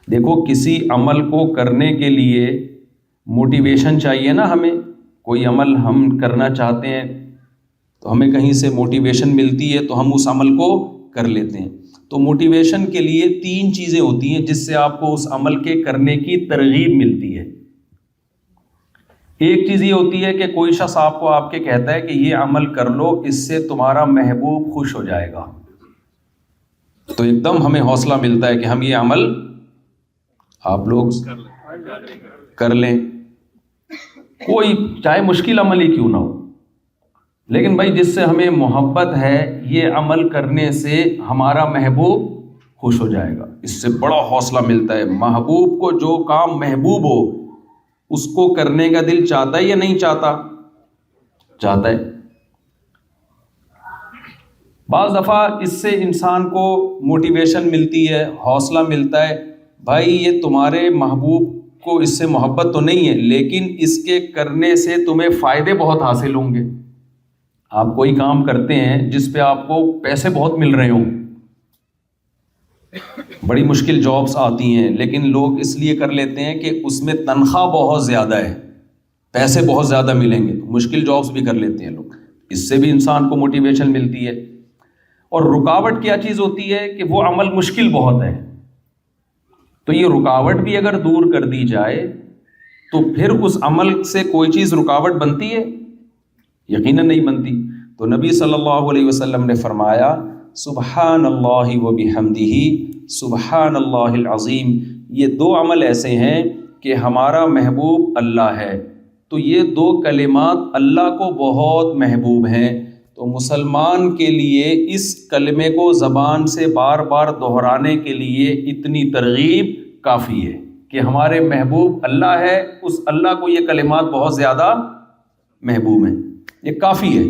دیکھو کسی عمل کو کرنے کے لیے موٹیویشن چاہیے نا، ہمیں کوئی عمل ہم کرنا چاہتے ہیں تو ہمیں کہیں سے موٹیویشن ملتی ہے تو ہم اس عمل کو کر لیتے ہیں۔ تو موٹیویشن کے لیے 3 چیزیں ہوتی ہیں جس سے آپ کو اس عمل کے کرنے کی ترغیب ملتی ہے۔ ایک چیز یہ ہوتی ہے کہ کوئی شخص آپ کو آپ کے کہتا ہے کہ یہ عمل کر لو، اس سے تمہارا محبوب خوش ہو جائے گا، تو ایک دم ہمیں حوصلہ ملتا ہے کہ ہم یہ عمل آپ لوگ کر لیں، کوئی چاہے مشکل عمل ہی کیوں نہ ہو، لیکن بھائی جس سے ہمیں محبت ہے یہ عمل کرنے سے ہمارا محبوب خوش ہو جائے گا، اس سے بڑا حوصلہ ملتا ہے۔ محبوب کو جو کام محبوب ہو اس کو کرنے کا دل چاہتا ہے یا نہیں چاہتا؟ چاہتا ہے۔ بعض دفعہ اس سے انسان کو موٹیویشن ملتی ہے، حوصلہ ملتا ہے، بھائی یہ تمہارے محبوب کو اس سے محبت تو نہیں ہے لیکن اس کے کرنے سے تمہیں فائدے بہت حاصل ہوں گے۔ آپ کوئی کام کرتے ہیں جس پہ آپ کو پیسے بہت مل رہے ہوں، بڑی مشکل جابس آتی ہیں لیکن لوگ اس لیے کر لیتے ہیں کہ اس میں تنخواہ بہت زیادہ ہے، پیسے بہت زیادہ ملیں گے، مشکل جابس بھی کر لیتے ہیں لوگ، اس سے بھی انسان کو موٹیویشن ملتی ہے۔ اور رکاوٹ کیا چیز ہوتی ہے کہ وہ عمل مشکل بہت ہے، تو یہ رکاوٹ بھی اگر دور کر دی جائے تو پھر اس عمل سے کوئی چیز رکاوٹ بنتی ہے؟ یقیناً نہیں بنتی۔ تو نبی صلی اللہ علیہ وسلم نے فرمایا سبحان اللہ و بحمدہ سبحان اللہ العظیم، یہ 2 عمل ایسے ہیں کہ ہمارا محبوب اللہ ہے، تو یہ 2 کلمات اللہ کو بہت محبوب ہیں، تو مسلمان کے لیے اس کلمے کو زبان سے بار بار دہرانے کے لیے اتنی ترغیب کافی ہے کہ ہمارے محبوب اللہ ہے، اس اللہ کو یہ کلمات بہت زیادہ محبوب ہیں، یہ کافی ہے۔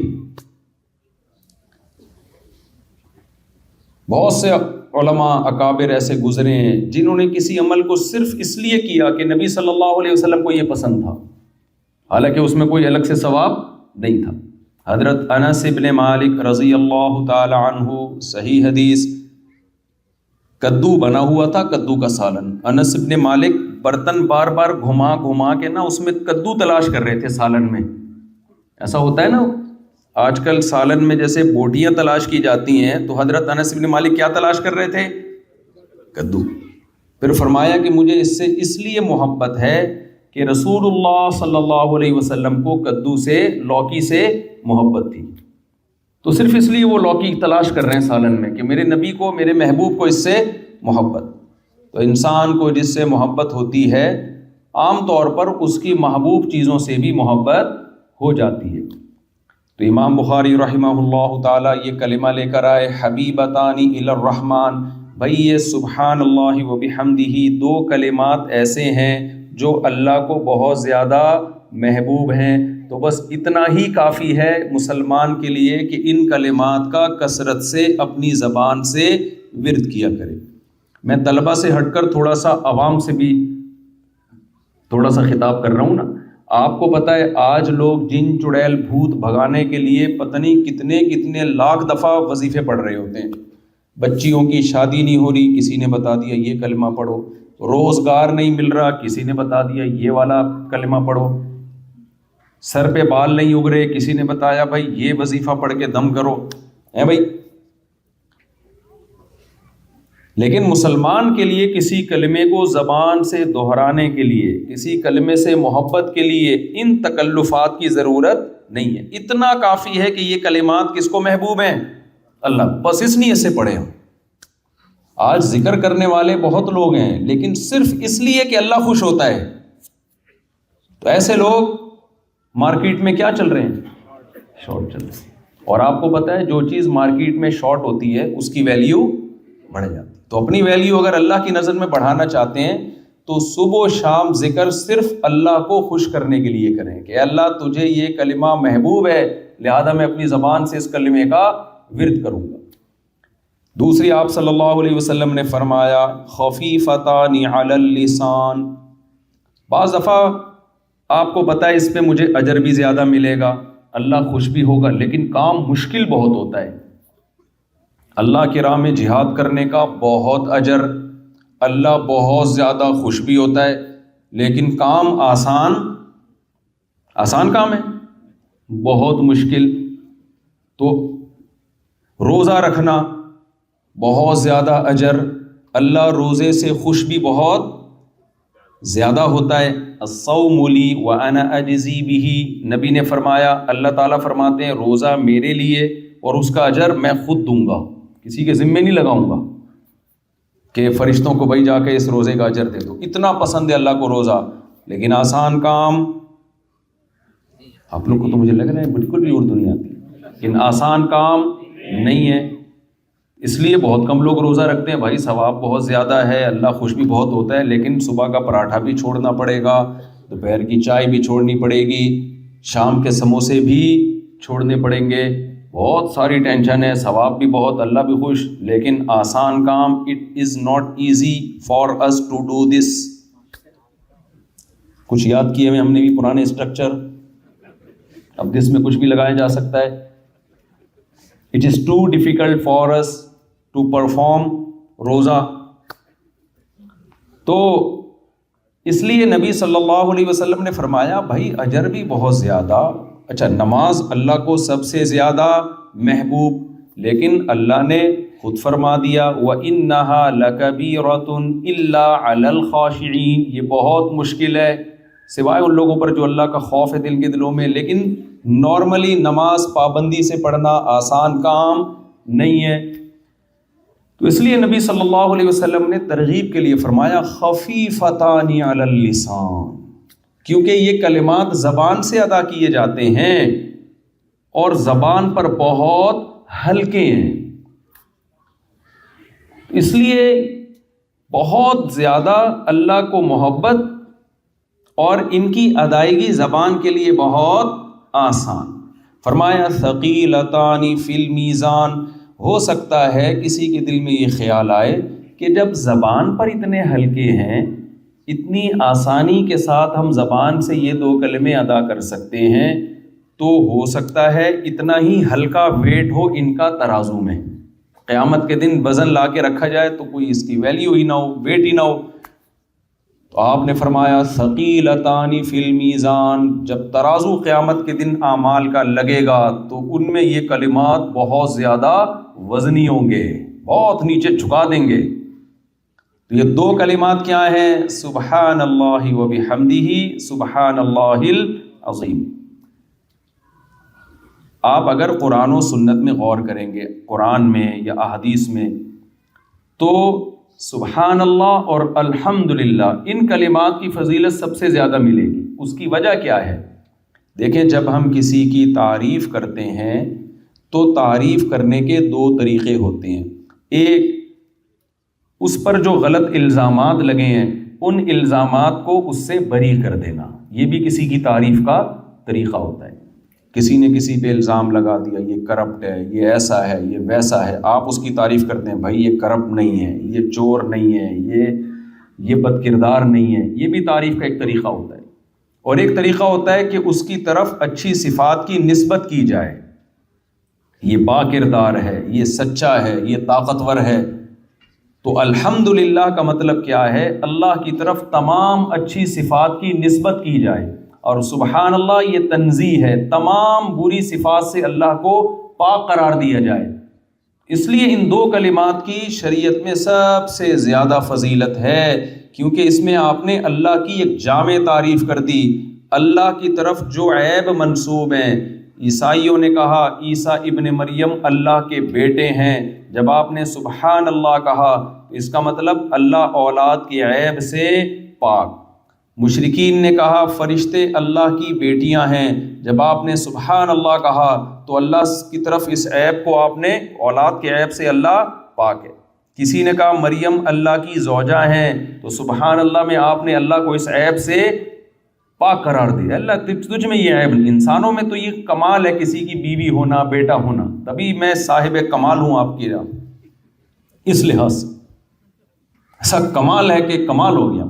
بہت سے علماء اکابر ایسے گزرے ہیں جنہوں نے کسی عمل کو صرف اس لیے کیا کہ نبی صلی اللہ علیہ وسلم کو یہ پسند تھا، حالانکہ اس میں کوئی الگ سے ثواب نہیں تھا۔ حضرت انس ابن مالک رضی اللہ تعالی عنہ، صحیح حدیث، کدو بنا ہوا تھا، کدو کا سالن، انس ابن مالک برتن بار بار گھما گھما کے نا اس میں کدو تلاش کر رہے تھے سالن میں۔ ایسا ہوتا ہے نا آج کل سالن میں جیسے بوٹیاں تلاش کی جاتی ہیں، تو حضرت انس ابن مالک کیا تلاش کر رہے تھے؟ کدو۔ پھر فرمایا کہ مجھے اس سے اس لیے محبت ہے کہ رسول اللہ صلی اللہ علیہ وسلم کو کدو سے، لوکی سے محبت تھی، تو صرف اس لیے وہ لوکی تلاش کر رہے ہیں سالن میں کہ میرے نبی کو، میرے محبوب کو اس سے محبت۔ تو انسان کو جس سے محبت ہوتی ہے عام طور پر اس کی محبوب چیزوں سے بھی محبت ہو جاتی ہے۔ تو امام بخاری رحمہ اللہ تعالیٰ یہ کلمہ لے کر آئے حبیبتان الی الرحمن، بھائی یہ سبحان اللہ و بحمدہ 2 کلمات ایسے ہیں جو اللہ کو بہت زیادہ محبوب ہیں، تو بس اتنا ہی کافی ہے مسلمان کے لیے کہ ان کلمات کا کثرت سے اپنی زبان سے ورد کیا کرے۔ میں طلبہ سے ہٹ کر تھوڑا سا عوام سے بھی تھوڑا سا خطاب کر رہا ہوں نا۔ آپ کو پتہ ہے آج لوگ جن چڑیل بھوت بھگانے کے لیے پتہ نہیں کتنے لاکھ دفعہ وظیفے پڑھ رہے ہوتے ہیں۔ بچیوں کی شادی نہیں ہو رہی، کسی نے بتا دیا یہ کلمہ پڑھو، روزگار نہیں مل رہا، کسی نے بتا دیا یہ والا کلمہ پڑھو، سر پہ بال نہیں اگ رہے، کسی نے بتایا بھائی یہ وظیفہ پڑھ کے دم کرو، ہے بھائی۔ لیکن مسلمان کے لیے کسی کلمے کو زبان سے دہرانے کے لیے، کسی کلمے سے محبت کے لیے ان تکلفات کی ضرورت نہیں ہے، اتنا کافی ہے کہ یہ کلمات کس کو محبوب ہیں؟ اللہ، بس اس نیت سے پڑھے ہوں۔ آج ذکر کرنے والے بہت لوگ ہیں لیکن صرف اس لیے کہ اللہ خوش ہوتا ہے، تو ایسے لوگ مارکیٹ میں کیا چل رہے ہیں؟ شارٹ چل رہے ہیں۔ اور آپ کو پتہ ہے جو چیز مارکیٹ میں شارٹ ہوتی ہے اس کی ویلیو بڑھ جاتی ہے۔ تو اپنی ویلیو اگر اللہ کی نظر میں بڑھانا چاہتے ہیں تو صبح و شام ذکر صرف اللہ کو خوش کرنے کے لیے کریں کہ اللہ تجھے یہ کلمہ محبوب ہے، لہذا میں اپنی زبان سے اس کلمے کا ورد کروں گا۔ دوسری، آپ صلی اللہ علیہ وسلم نے فرمایا خفیفتان علی اللسان، بعض دفعہ آپ کو پتہ ہے اس پہ مجھے اجر بھی زیادہ ملے گا، اللہ خوش بھی ہوگا، لیکن کام مشکل بہت ہوتا ہے۔ اللہ کی راہ میں جہاد کرنے کا بہت اجر، اللہ بہت زیادہ خوش بھی ہوتا ہے، لیکن کام آسان کام ہے، بہت مشکل۔ تو روزہ رکھنا بہت زیادہ اجر، اللہ روزے سے خوش بھی بہت زیادہ ہوتا ہے۔ الصوم لی وانا اجزی بہ، نبی نے فرمایا، اللہ تعالیٰ فرماتے ہیں روزہ میرے لیے اور اس کا اجر میں خود دوں گا، کسی کے ذمے نہیں لگاؤں گا کہ فرشتوں کو بھائی جا کے اس روزے کا اجر دے دو۔ اتنا پسند ہے اللہ کو روزہ، لیکن آسان کام، آپ لوگ کو تو مجھے لگ رہا ہے بالکل بھی اردو نہیں آتی، لیکن آسان کام نہیں ہے۔ اس لیے بہت کم لوگ روزہ رکھتے ہیں، بھائی ثواب بہت زیادہ ہے، اللہ خوش بھی بہت ہوتا ہے، لیکن صبح کا پراٹھا بھی چھوڑنا پڑے گا، دوپہر کی چائے بھی چھوڑنی پڑے گی، شام کے سموسے بھی چھوڑنے پڑیں گے، بہت ساری ٹینشن ہے، ثواب بھی بہت، اللہ بھی خوش، لیکن آسان کام، it is not easy for us to do this. کچھ یاد کیے ہوئے ہم نے بھی پرانے اسٹرکچر، اب دس میں کچھ بھی لگایا جا سکتا ہے۔ It is too difficult for us to perform روزہ۔ تو اس لیے نبی صلی اللہ علیہ وسلم نے فرمایا بھائی اجر بھی بہت زیادہ، اچھا نماز اللہ کو سب سے زیادہ محبوب، لیکن اللہ نے خود فرما دیا وَإِنَّهَا لَكَبِيرَةٌ إِلَّا عَلَى الْخَاشِعِينَ، یہ بہت مشکل ہے سوائے ان لوگوں پر جو اللہ کا خوف ہے دل کے دلوں میں، لیکن نارملی نماز پابندی سے پڑھنا آسان کام نہیں ہے۔ تو اس لیے نبی صلی اللہ علیہ وسلم نے ترغیب کے لیے فرمایا خفیفتان علی اللسان، کیونکہ یہ کلمات زبان سے ادا کیے جاتے ہیں اور زبان پر بہت ہلکے ہیں، اس لیے بہت زیادہ اللہ کو محبت اور ان کی ادائیگی زبان کے لیے بہت آسان۔ فرمایا ثقیلتان فی المیزان، ہو سکتا ہے کسی کے دل میں یہ خیال آئے کہ جب زبان پر اتنے ہلکے ہیں، اتنی آسانی کے ساتھ ہم زبان سے یہ دو کلمے ادا کر سکتے ہیں، تو ہو سکتا ہے اتنا ہی ہلکا ویٹ ہو ان کا ترازو میں، قیامت کے دن وزن لا کے رکھا جائے تو کوئی اس کی ویلیو ہی نہ ہو، ویٹ ہی نہ ہو۔ تو آپ نے فرمایا ثقیلتان فی المیزان، جب ترازو قیامت کے دن اعمال کا لگے گا تو ان میں یہ کلمات بہت زیادہ وزنی ہوں گے، بہت نیچے جھکا دیں گے۔ تو یہ دو کلمات کیا ہیں؟ سبحان اللہ و بحمدہ، سبحان اللہ العظیم۔ آپ اگر قرآن و سنت میں غور کریں گے، قرآن میں یا احادیث میں، تو سبحان اللہ اور الحمدللہ ان کلمات کی فضیلت سب سے زیادہ ملے گی۔ اس کی وجہ کیا ہے؟ دیکھیں جب ہم کسی کی تعریف کرتے ہیں تو تعریف کرنے کے دو طریقے ہوتے ہیں، ایک اس پر جو غلط الزامات لگے ہیں ان الزامات کو اس سے بری کر دینا، یہ بھی کسی کی تعریف کا طریقہ ہوتا ہے۔ کسی نے کسی پہ الزام لگا دیا یہ کرپٹ ہے، یہ ایسا ہے، یہ ویسا ہے، آپ اس کی تعریف کرتے ہیں بھائی یہ کرپٹ نہیں ہے، یہ چور نہیں ہے، یہ بد کردار نہیں ہے، یہ بھی تعریف کا ایک طریقہ ہوتا ہے۔ اور ایک طریقہ ہوتا ہے کہ اس کی طرف اچھی صفات کی نسبت کی جائے، یہ با کردار ہے، یہ سچا ہے، یہ طاقتور ہے۔ تو الحمدللہ کا مطلب کیا ہے؟ اللہ کی طرف تمام اچھی صفات کی نسبت کی جائے، اور سبحان اللہ یہ تنزیہ ہے، تمام بری صفات سے اللہ کو پاک قرار دیا جائے۔ اس لیے ان دو کلمات کی شریعت میں سب سے زیادہ فضیلت ہے، کیونکہ اس میں آپ نے اللہ کی ایک جامع تعریف کر دی، اللہ کی طرف جو عیب منسوب ہیں۔ عیسائیوں نے کہا عیسیٰ ابن مریم اللہ کے بیٹے ہیں، جب آپ نے سبحان اللہ کہا تو اس کا مطلب اللہ اولاد کی عیب سے پاک۔ مشرکین نے کہا فرشتے اللہ کی بیٹیاں ہیں، جب آپ نے سبحان اللہ کہا تو اللہ کی طرف اس عیب کو آپ نے، اولاد کے عیب سے اللہ پاک ہے۔ کسی نے کہا مریم اللہ کی زوجہ ہیں، تو سبحان اللہ میں آپ نے اللہ کو اس عیب سے پاک قرار دیا، اللہ تجھ میں یہ عیب نہیں۔ انسانوں میں تو یہ کمال ہے کسی کی بیوی ہونا، بیٹا ہونا، تبھی میں صاحب کمال ہوں آپ کی راہ، اس لحاظ سے ایسا کمال ہے کہ کمال ہو گیا۔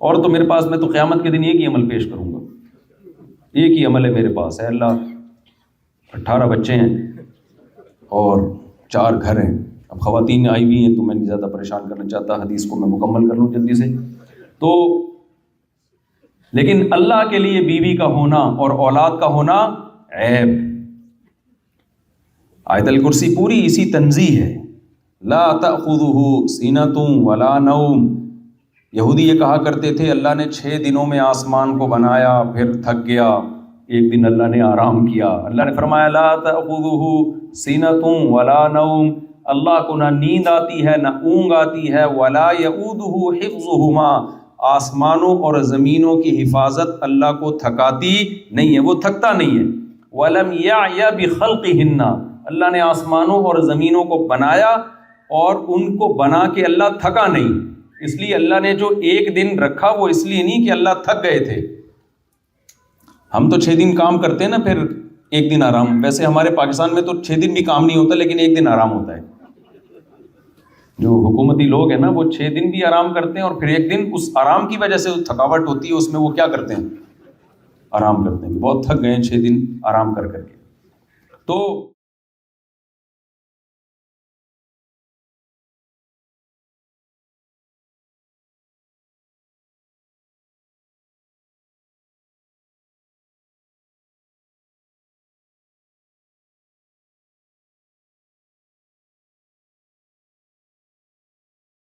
اور تو میرے پاس، میں تو قیامت کے دن ایک ہی عمل پیش کروں گا، ایک ہی عمل ہے میرے پاس، ہے اللہ 18 بچے ہیں اور 4 گھر ہیں، اب خواتین آئی ہوئی ہیں تو میں نہیں زیادہ پریشان کرنا چاہتا، حدیث کو میں مکمل کر لوں جلدی سے. تو لیکن اللہ کے لیے بیوی کا ہونا اور اولاد کا ہونا عیب. آیت الکرسی پوری اسی تنزیہ ہے. لا تأخذہ سینۃ ولا نوم. یہودی یہ کہا کرتے تھے اللہ نے 6 دنوں میں آسمان کو بنایا پھر تھک گیا، ایک دن اللہ نے آرام کیا. اللہ نے فرمایا لا تأخذہ سینۃ ولا نوم، اللہ کو نہ نیند آتی ہے نہ اونگ آتی ہے. ولا یؤودہ حفظہما، آسمانوں اور زمینوں کی حفاظت اللہ کو تھکاتی نہیں ہے، وہ تھکتا نہیں ہے. وَلَمْ يَعْيَ بِخَلْقِهِنَّ، اللہ نے آسمانوں اور زمینوں کو بنایا اور ان کو بنا کے اللہ تھکا نہیں. اس لیے اللہ نے جو ایک دن رکھا وہ اس لیے نہیں کہ اللہ تھک گئے تھے. ہم تو 6 دن کام کرتے ہیں نا، پھر ایک دن آرام. ویسے ہمارے پاکستان میں تو 6 دن بھی کام نہیں ہوتا لیکن ایک دن آرام ہوتا ہے. جو حکومتی لوگ ہیں نا وہ 6 دن بھی آرام کرتے ہیں اور پھر ایک دن اس آرام کی وجہ سے تھکاوٹ ہوتی ہے اس میں وہ کیا کرتے ہیں، آرام کرتے ہیں. بہت تھک گئے ہیں 6 دن آرام کر کے. تو